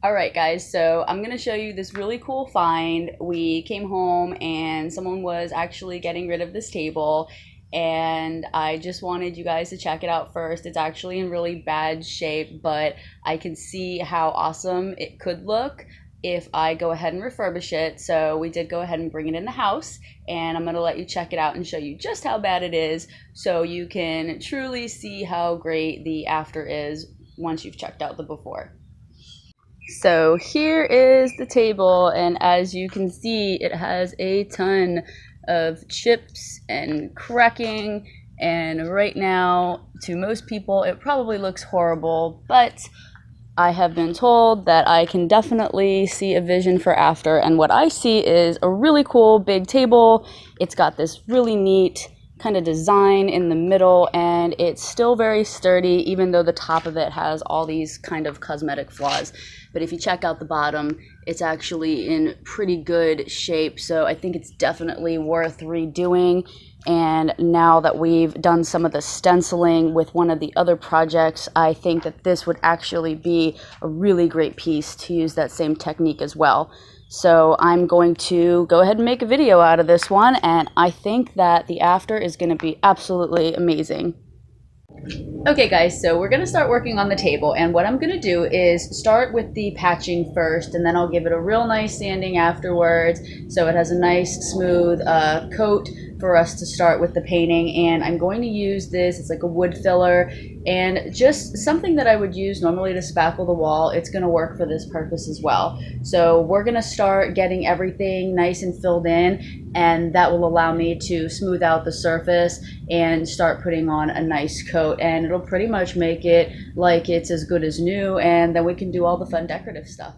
Alright guys, so I'm going to show you this really cool find. We came home and someone was actually getting rid of this table, and I just wanted you guys to check it out first. It's actually in really bad shape, but I can see how awesome it could look if I go ahead and refurbish it. So we did go ahead and bring it in the house, and I'm going to let you check it out and show you just how bad it is so you can truly see how great the after is once you've checked out the before. So here is the table, and as you can see, it has a ton of chips and cracking, and right now to most people it probably looks horrible, but I have been told that I can definitely see a vision for after, and what I see is a really cool big table. It's got this really neat kind of design in the middle, and it's still very sturdy even though the top of it has all these kind of cosmetic flaws. But if you check out the bottom, it's actually in pretty good shape, so I think it's definitely worth redoing. And now that we've done some of the stenciling with one of the other projects, I think that this would actually be a really great piece to use that same technique as well. So I'm going to go ahead and make a video out of this one, and I think that the after is going to be absolutely amazing. Okay guys, so we're going to start working on the table, and what I'm going to do is start with the patching first, and then I'll give it a real nice sanding afterwards so it has a nice smooth coat for us to start with the painting. And I'm going to use this, it's like a wood filler, and just something that I would use normally to spackle the wall. It's going to work for this purpose as well. So we're going to start getting everything nice and filled in, and that will allow me to smooth out the surface and start putting on a nice coat, and it'll pretty much make it like it's as good as new, and then we can do all the fun decorative stuff.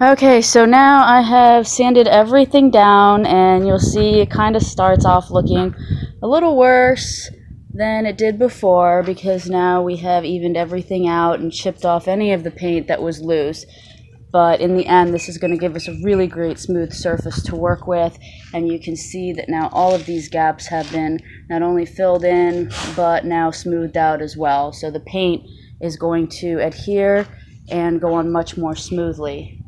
Okay, so now I have sanded everything down, and you'll see it kind of starts off looking a little worse than it did before because now we have evened everything out and chipped off any of the paint that was loose. But in the end, this is going to give us a really great smooth surface to work with, and you can see that now all of these gaps have been not only filled in but now smoothed out as well. So the paint is going to adhere and go on much more smoothly.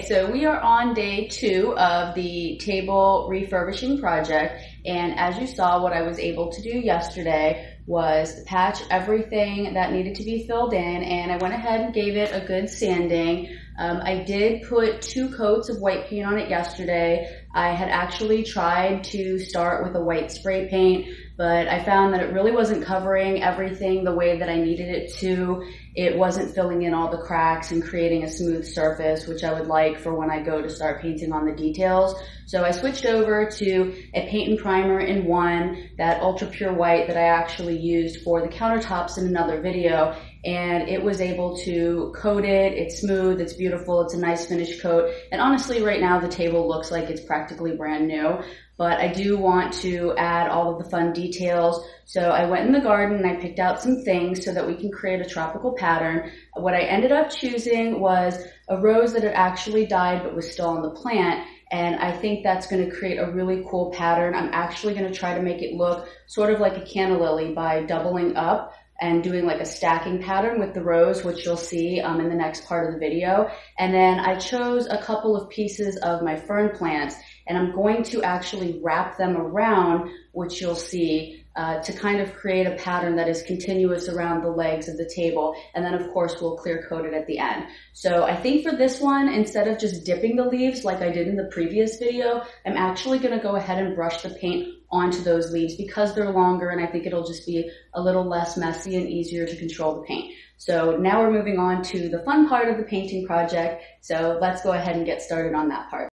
So we are on day 2 of the table refurbishing project, and as you saw, what I was able to do yesterday was patch everything that needed to be filled in, and I went ahead and gave it a good sanding. I did put 2 coats of white paint on it yesterday. I had actually tried to start with a white spray paint, but I found that it really wasn't covering everything the way that I needed it to. It wasn't filling in all the cracks and creating a smooth surface, which I would like for when I go to start painting on the details. So I switched over to a paint and primer in 1, that ultra pure white that I actually used for the countertops in another video, and it was able to coat it. It's smooth, it's beautiful, it's a nice finish coat, and honestly right now the table looks like it's practically brand new. But I do want to add all of the fun details. So I went in the garden and I picked out some things so that we can create a tropical pattern. What I ended up choosing was a rose that had actually died but was still on the plant. and I think that's going to create a really cool pattern. I'm actually going to try to make it look sort of like a canna lily by doubling up and doing like a stacking pattern with the rose, which you'll see in the next part of the video. And then I chose a couple of pieces of my fern plants, and I'm going to actually wrap them around, which you'll see, to kind of create a pattern that is continuous around the legs of the table. And then of course we'll clear coat it at the end. So I think for this one, instead of just dipping the leaves like I did in the previous video, I'm actually going to go ahead and brush the paint onto those leaves because they're longer, and I think it'll just be a little less messy and easier to control the paint. So now we're moving on to the fun part of the painting project. So let's go ahead and get started on that part.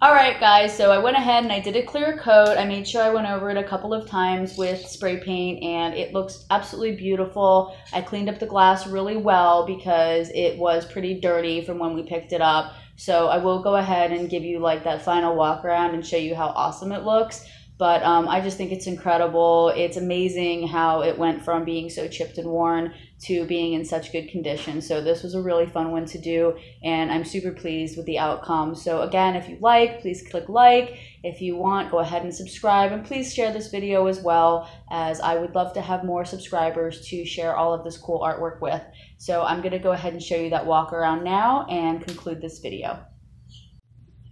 Alright guys, so I went ahead and I did a clear coat. I made sure I went over it a couple of times with spray paint and it looks absolutely beautiful. I cleaned up the glass really well because it was pretty dirty from when we picked it up. So I will go ahead and give you like that final walk around and show you how awesome it looks. But I just think it's incredible. It's amazing how it went from being so chipped and worn to being in such good condition. So this was a really fun one to do, and I'm super pleased with the outcome. So again, if you like, please click like. If you want, go ahead and subscribe, and please share this video as well, as I would love to have more subscribers to share all of this cool artwork with. So I'm gonna go ahead and show you that walk around now and conclude this video.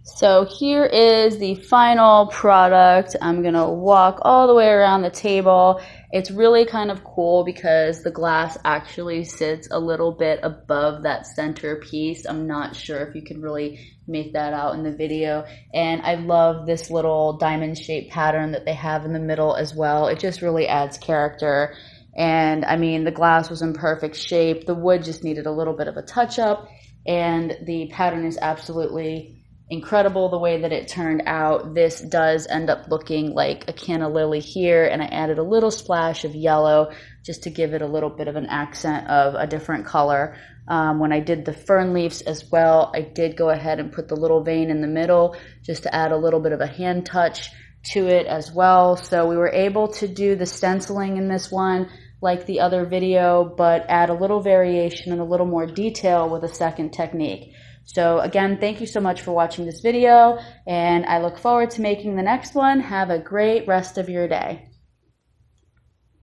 So here is the final product. I'm gonna walk all the way around the table. It's really kind of cool because the glass actually sits a little bit above that center piece. I'm not sure if you can really make that out in the video. And I love this little diamond shaped pattern that they have in the middle as well. It just really adds character. And I mean, the glass was in perfect shape. The wood just needed a little bit of a touch up, and the pattern is absolutely incredible the way that it turned out. This does end up looking like a canna lily here, and I added a little splash of yellow just to give it a little bit of an accent of a different color. When I did the fern leaves as well, I did go ahead and put the little vein in the middle just to add a little bit of a hand touch to it as well. So we were able to do the stenciling in this one like the other video, but add a little variation and a little more detail with a second technique. So again, thank you so much for watching this video, and I look forward to making the next one. Have a great rest of your day.